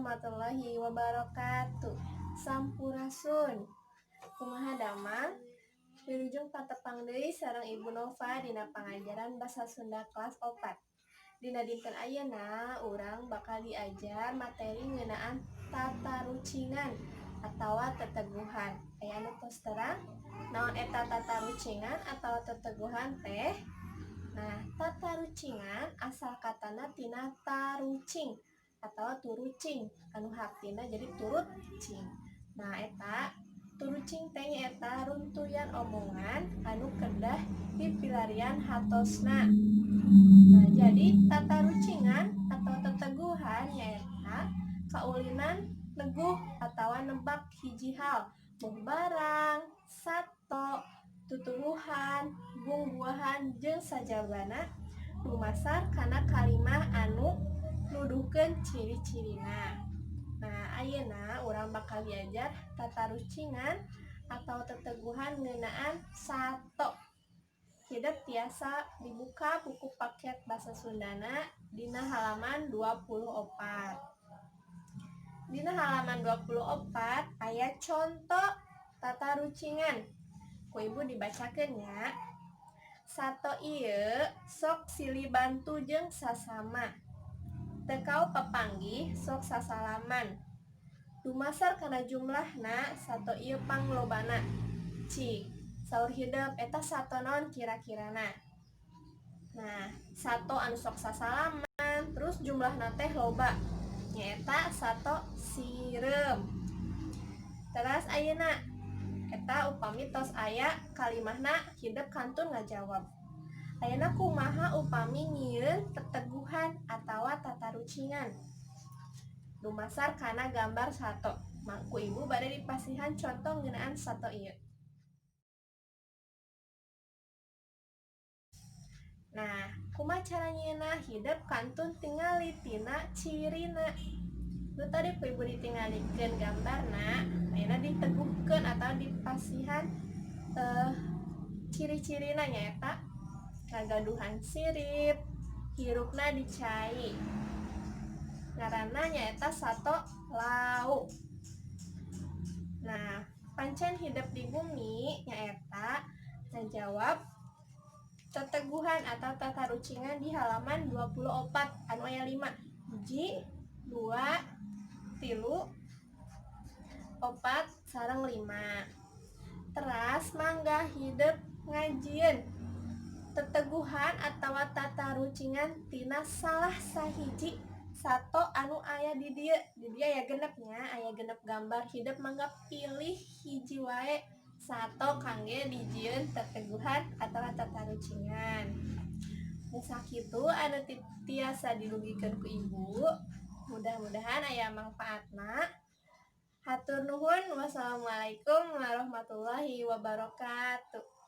warahmatullahi wabarakatuh. Sampurasun. Kumaha damang? Wilujeng patepang deui sareng Ibu Nova dina pangajaran Basa Sunda kelas 4. Dina dinten ayeuna urang bakal diajar materi ngeunaan tatarucingan atawa teteguhan. Aya anu tos terang? Naon eta tatarucingan atawa teteguhan teh? Nah, tatarucingan asal katana tina tarucing atau turucing, anu hartina jadi turut cing. Nah, eta turucing teh eta runtuyan omongan anu kedah dipilarian hatosna. Nah, jadi tatarucingan atau teteguhan nyaeta kaulinan neguh atawa nebak hiji hal, muh barang, sato, tutuwuhan, buah-buahan jeung sajabana dumasar kana kalimah anu nuduhkeun ciri-cirina. Nah, ayeuna urang bakal diajar tatarucingan atau teteguhan ngeunaan sato. Hideuk tiasa dibuka buku paket basa Sundana dina halaman 24. Dina halaman 24 aya contoh tatarucingan. Ku Ibu dibacakeun nya. Sato ieu sok silih bantu jeung sasama. Teu kaw papanggih sok sasalaman. Dumasar kana jumlahna sato ieu panglobana. Cik, saur hideuk eta sato naon kira-kirana? Nah, sato anu sok sasalaman, terus jumlahna teh loba. Nyaeta sato sireum. Teras ayeuna eta upami tos aya kalimahna hideuk kantun ngajawab. Ayeuna kumaha upami nyieun teteguhan atawa tatarucingan? Dumasar kana gambar sato. Ku Ibu bade dipasihan contoh ngeunaan sato ieu. Nah, kumaha cara nyieunna? Hideuk kantun tingali tina cirina. Nu tadi ku Ibu ditingalikeun gambarna, ayeuna diteguhkeun atau dipasihan ciri-cirina nyaeta ngagaduhan sirip, hirupna dicai. Ngaranna nyaeta sato lau. Nah, pancen hidup di bumi nyaeta ngajawab teteguhan atau tatarucingan di halaman 24 anu aya 5. 1, 2, 3, 4 sareng 5. Teras mangga hideuk ngajieun teteguhan atawa tatarucingan tina salah sahiji sato anu aya di dieu. Di dieu aya genepnya, aya genep gambar. Hideuk mangga pilih hiji wae sato kangge dijieun teteguhan atawa tatarucingan. Nu sakitu anu tiasa dilugikeun ku Ibu. Mudah-mudahan aya mangpaatna. Hatur nuhun. Wassalamualaikum warahmatullahi wabarakatuh.